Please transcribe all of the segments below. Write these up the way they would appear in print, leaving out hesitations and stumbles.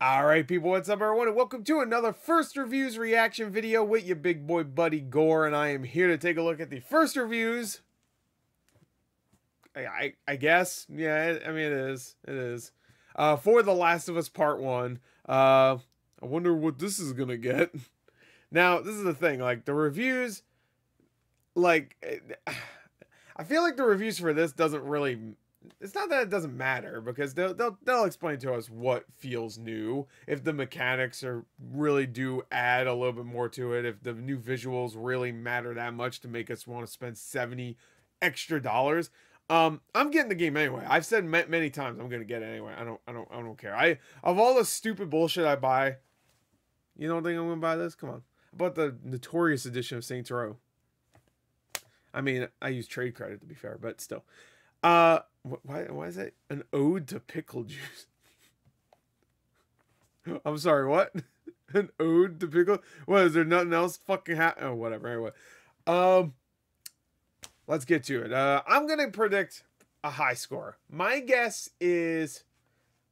Alright people, what's up everyone, and welcome to another First Reviews reaction video with your big boy buddy Gore, and I am here to take a look at the first reviews. I guess, yeah, I mean it is. For The Last of Us Part 1. I wonder what this is gonna get. Now, this is the thing, like, the reviews, like, I feel like the reviews for this doesn't really... It's not that it doesn't matter, because they'll explain to us what feels new, if the mechanics are really do add a little bit more to it, if the new visuals really matter that much to make us want to spend $70 extra dollars. I'm getting the game anyway. I've said many times I'm gonna get it anyway. I don't care. Of all the stupid bullshit I buy, you don't think I'm gonna buy this? Come on. I bought the Notorious edition of Saints Row. I mean, I use trade credit to be fair, but still. Why is that an ode to pickle juice? I'm sorry, what? An ode to pickle? What, is there nothing else fucking oh, whatever, anyway. Let's get to it. I'm gonna predict a high score. My guess is,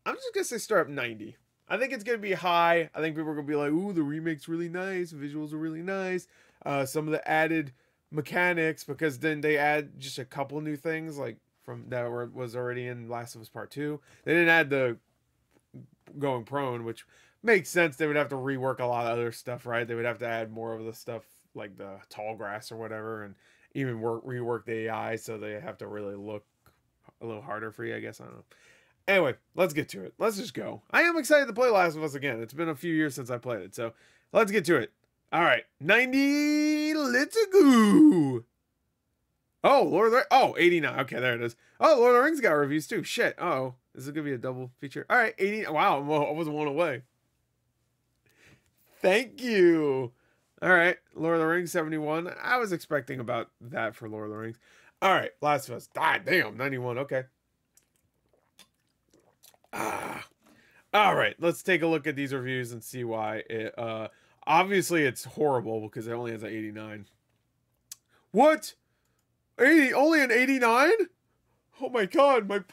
I'm just gonna say start up 90. I think it's gonna be high. I think people are gonna be like, ooh, the remake's really nice, visuals are really nice. Some of the added mechanics, because then they add just a couple new things, like, from that was already in Last of Us Part 2. They didn't add the going prone, which makes sense. They would have to rework a lot of other stuff, right? They would have to add more of the stuff like the tall grass or whatever, and even rework the AI, so they have to really look a little harder for you, I guess. I don't know. Anyway, let's get to it. Let's just go. I am excited to play Last of Us again. It's been a few years since I played it, so let's get to it. All right, 90, let's go. Oh, Lord of the Rings. Oh, 89. Okay, there it is. Oh, Lord of the Rings got reviews too. Shit. Oh, this is going to be a double feature. All right, 80. Wow, I wasn't one away. Thank you. All right, Lord of the Rings 71. I was expecting about that for Lord of the Rings. All right, Last of Us. Ah, damn, 91. Okay. All right, let's take a look at these reviews and see why it, obviously it's horrible because it only has an 89. What? 80, only an 89? Oh my god, my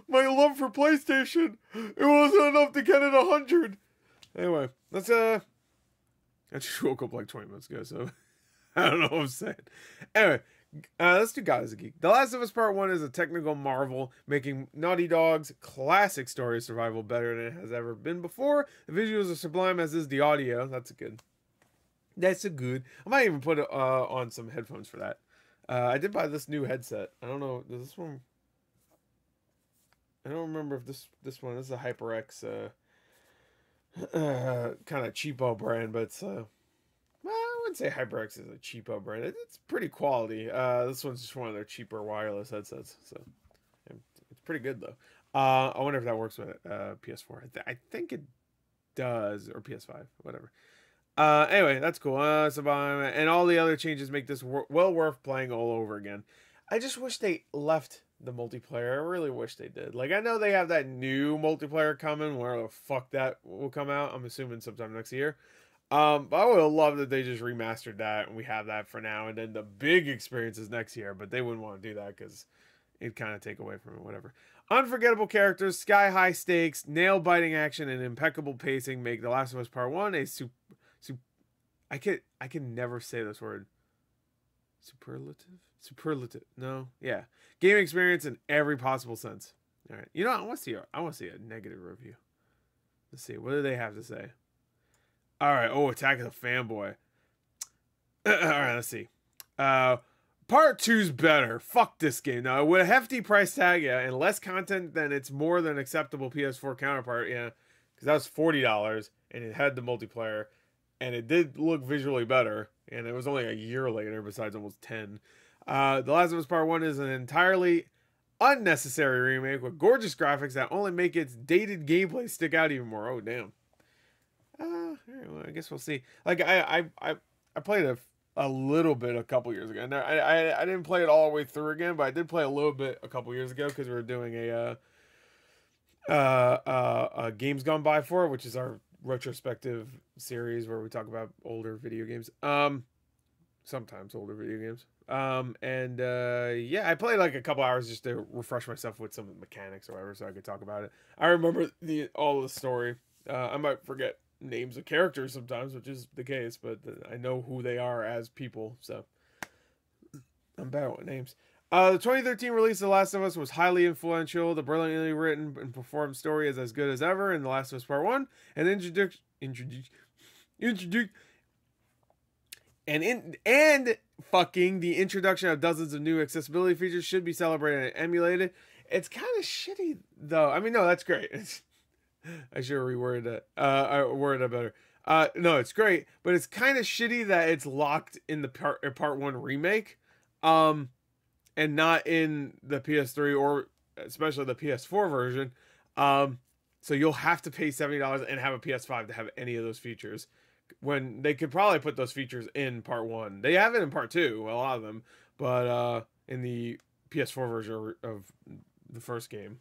love for PlayStation. It wasn't enough to get it 100. Anyway, let's I just woke up like 20 minutes ago, so I don't know what I'm saying. Anyway, let's do God is a Geek. The Last of Us Part 1 is a technical marvel, making Naughty Dog's classic story survival better than it has ever been before. The visuals are sublime, as is the audio. That's a good. I might even put on some headphones for that. I did buy this new headset. I don't know. Does this one? I don't remember if this one. This is a HyperX kind of cheapo brand, but it's well, I wouldn't say HyperX is a cheapo brand. It's pretty quality. This one's just one of their cheaper wireless headsets, so it's pretty good though. I wonder if that works with PS4. I think it does, or PS5, whatever. Anyway, that's cool. And all the other changes make this well worth playing all over again. I just wish they left the multiplayer. I really wish they did. Like, I know they have that new multiplayer coming. Where the fuck that will come out? I'm assuming sometime next year. But I would have loved that they just remastered that and we have that for now. And then the big experience is next year. But they wouldn't want to do that because it'd kind of take away from it, whatever. Unforgettable characters, sky-high stakes, nail-biting action, and impeccable pacing make The Last of Us Part 1 a I can never say this word. Superlative. No. Yeah. Game experience in every possible sense. All right. You know, I want to see a negative review. Let's see. What do they have to say? All right. Oh, Attack of the Fanboy. All right. Let's see. Part 2's better. Fuck this game. Now, with a hefty price tag, yeah, and less content than its more than acceptable PS4 counterpart, yeah, because that was $40 and it had the multiplayer. And it did look visually better, and it was only a year later, besides almost 10. The Last of Us Part 1 is an entirely unnecessary remake with gorgeous graphics that only make its dated gameplay stick out even more. Oh, damn. Well, I guess we'll see. Like, I played a little bit a couple years ago. Now, I didn't play it all the way through again, but I did play a little bit a couple years ago because we were doing a Games Gone By for it, which is our retrospective series where we talk about older video games, sometimes older video games, yeah, I played like a couple hours just to refresh myself with some of the mechanics or whatever, so I could talk about it. I remember all the story, I might forget names of characters sometimes, which is the case, but I know who they are as people, so I'm bad with names. The 2013 release of The Last of Us was highly influential. The brilliantly written and performed story is as good as ever in The Last of Us Part 1, and fucking the introduction of dozens of new accessibility features should be celebrated and emulated. It's kind of shitty though. I mean, no, that's great. I should have reworded that. I worded it better. No, it's great, but it's kind of shitty that it's locked in the part 1 remake, and not in the PS3 or especially the PS4 version. So you'll have to pay $70 and have a PS5 to have any of those features, when they could probably put those features in part 1. They have it in part 2, a lot of them, but in the PS4 version of the first game.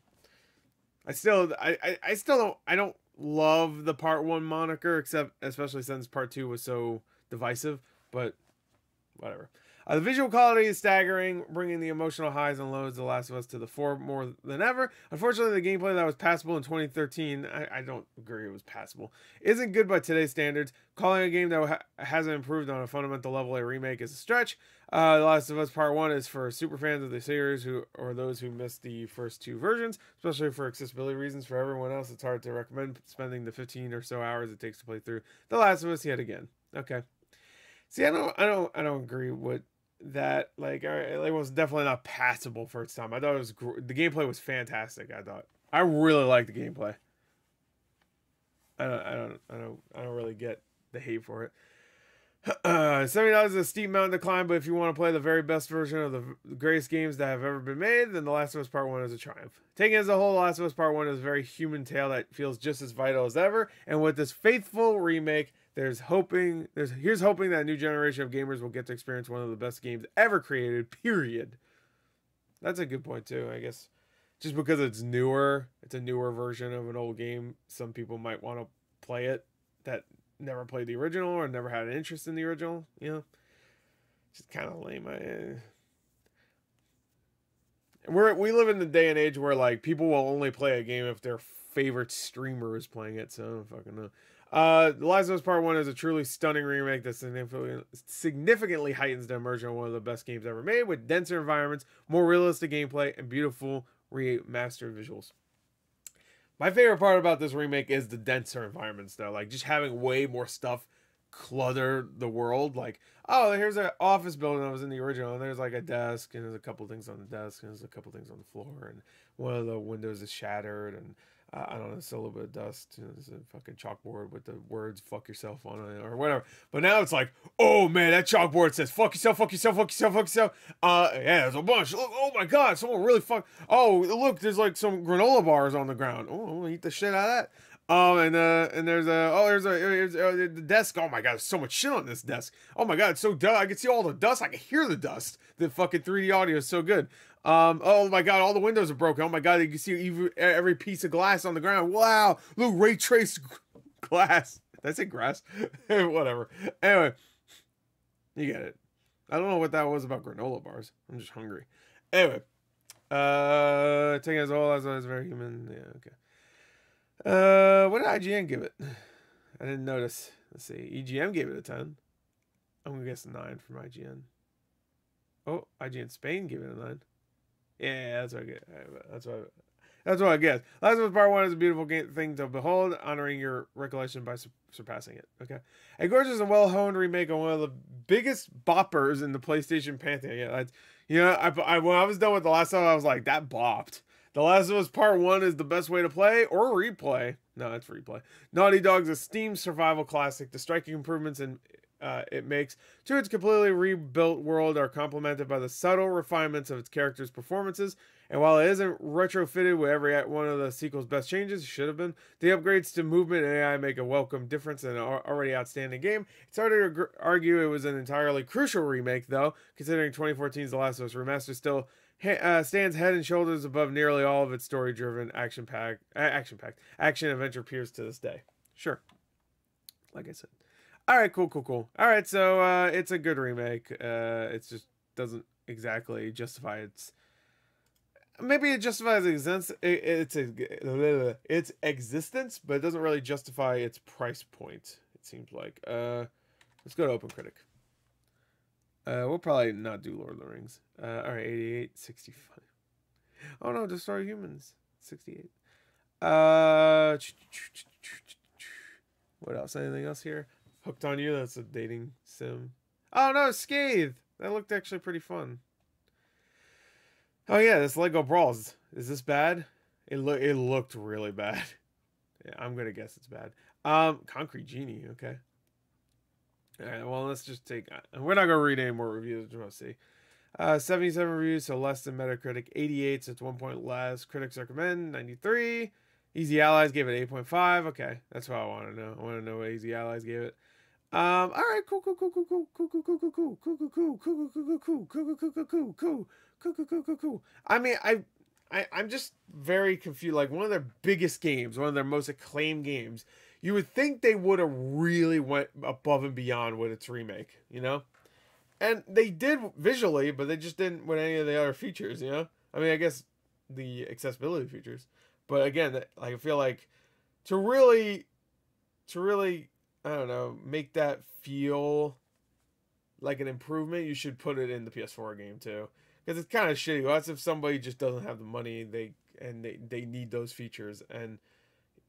I still don't love the part 1 moniker, especially since part 2 was so divisive, but whatever. The visual quality is staggering, bringing the emotional highs and lows of The Last of Us to the fore more than ever. Unfortunately, the gameplay that was passable in 2013, I don't agree it was passable, isn't good by today's standards. Calling a game that hasn't improved on a fundamental level a remake is a stretch. The Last of Us Part 1 is for super fans of the series or those who missed the first 2 versions, especially for accessibility reasons. For everyone else, it's hard to recommend spending the 15 or so hours it takes to play through The Last of Us yet again. Okay. See, I don't agree with that. Like, it was definitely not passable for its time. I thought it was the gameplay was fantastic. I really liked the gameplay. I don't really get the hate for it. $70 is a steep mountain to climb, but if you want to play the very best version of the greatest games that have ever been made, then The Last of Us Part 1 is a triumph. Taken as a whole, The Last of Us Part 1 is a very human tale that feels just as vital as ever, and with this faithful remake, here's hoping that a new generation of gamers will get to experience one of the best games ever created, period. That's a good point too, I guess. Just because it's a newer version of an old game, some people might want to play it that never played the original or never had an interest in the original, you know. Just kind of lame. We live in the day and age where like people will only play a game if their favorite streamer is playing it, so I don't fucking know. The Last of Us Part 1 is a truly stunning remake that significantly heightens the immersion of one of the best games ever made, with denser environments, more realistic gameplay, and beautiful remastered visuals. My favorite part about this remake is the denser environments, though. Like, just having way more stuff clutter the world. Like, oh, here's an office building that was in the original, and there's like a desk, and there's a couple things on the desk, and there's a couple things on the floor, and one of the windows is shattered, and I don't know, it's a little bit of dust. You know, there's a fucking chalkboard with the words "fuck yourself" on it or whatever. But now it's like, oh man, that chalkboard says "fuck yourself, fuck yourself, fuck yourself, fuck yourself." Yeah, there's a bunch. Look, oh my god, someone really fuck. Oh, look, there's like some granola bars on the ground. Oh, I'm gonna eat the shit out of that. And there's the desk. Oh my god, there's so much shit on this desk. Oh my god, it's so I can see all the dust. I can hear the dust. The fucking 3D audio is so good. Oh my god, all the windows are broken. Oh my god, you can see every piece of glass on the ground. Wow, look, ray traced glass. Did I say grass? Whatever. Anyway, you get it. I don't know what that was about granola bars. I'm just hungry. Anyway, taking as a whole, as very human. Yeah, okay. What did IGN give it? I didn't notice. Let's see. EGM gave it a 10. I'm gonna guess a 9 from IGN. Oh, IGN Spain gave it a 9. Yeah, that's what I get. That's what I guess. Last of Us Part 1 is a beautiful thing to behold, honoring your recollection by surpassing it. Okay. A gorgeous and well-honed remake on one of the biggest boppers in the PlayStation pantheon. Yeah, when I was done with The Last of Us, I was like, that bopped. The Last of Us Part 1 is the best way to play or replay. No, it's replay. Naughty Dog's esteemed survival classic. The striking improvements it makes to its completely rebuilt world are complemented by the subtle refinements of its characters' performances. And while it isn't retrofitted with every one of the sequel's best changes, it should have been, the upgrades to movement and AI make a welcome difference in an already outstanding game. It's hard to argue it was an entirely crucial remake, though, considering 2014's The Last of Us Remastered still stands head and shoulders above nearly all of its story-driven, action-packed action-adventure peers to this day. Sure. Like I said. All right, cool. All right, so it's a good remake. It just doesn't exactly justify its... maybe it justifies its existence, but it doesn't really justify its price point. It seems like. Let's go to OpenCritic. We'll probably not do Lord of the Rings. All right, 88, 65. Oh no, Destroy Humans, 68. What else? Anything else here? Hooked on You. That's a dating sim. Oh no, Scathe. That looked actually pretty fun. Oh yeah, this Lego Brawls. Is this bad? It looked really bad. Yeah, I'm gonna guess it's bad. Concrete Genie. Okay. All right. Well, let's just take. We're not gonna read any more reviews. We'll see. 77 reviews, so less than Metacritic. 88, so it's 1 point less. Critics recommend 93. Easy Allies gave it 8.5. Okay, that's what I want to know. I want to know what Easy Allies gave it. All right, cool. I mean, I'm just very confused. Like one of their biggest games, one of their most acclaimed games. You would think they would have really went above and beyond with its remake, you know? And they did visually, but they just didn't with any of the other features, you know? I mean, I guess the accessibility features. But again, like I feel like to really, I don't know, make that feel like an improvement, you should put it in the PS4 game too. Because it's kind of shitty. Well, that's if somebody just doesn't have the money, they need those features, and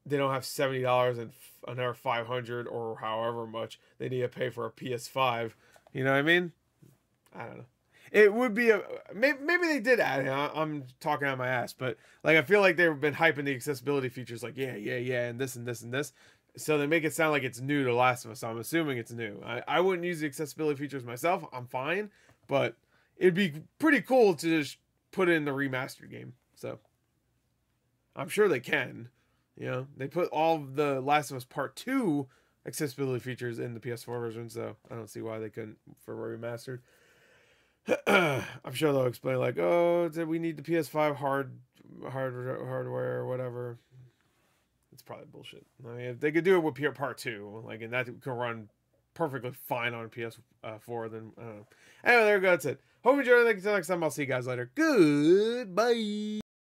they don't have $70 and another $500 or however much they need to pay for a PS5. You know what I mean? I don't know. It would be a maybe they did add it. I'm talking out my ass, but like I feel like they've been hyping the accessibility features, like yeah, and this and this and this. So they make it sound like it's new to Last of Us. So I'm assuming it's new. I wouldn't use the accessibility features myself. I'm fine, but it'd be pretty cool to just put it in the remastered game. So I'm sure they can. You know, they put all of the Last of Us Part 2 accessibility features in the PS4 version, so I don't see why they couldn't for remastered. I'm sure they'll explain like, oh, we need the PS5 hardware or whatever. It's probably bullshit. I mean, if they could do it with Part 2, like, and that could run perfectly fine on PS4, then I don't know. Anyway, there you go. That's it. Hope you enjoyed it. Until next time, I'll see you guys later. Goodbye.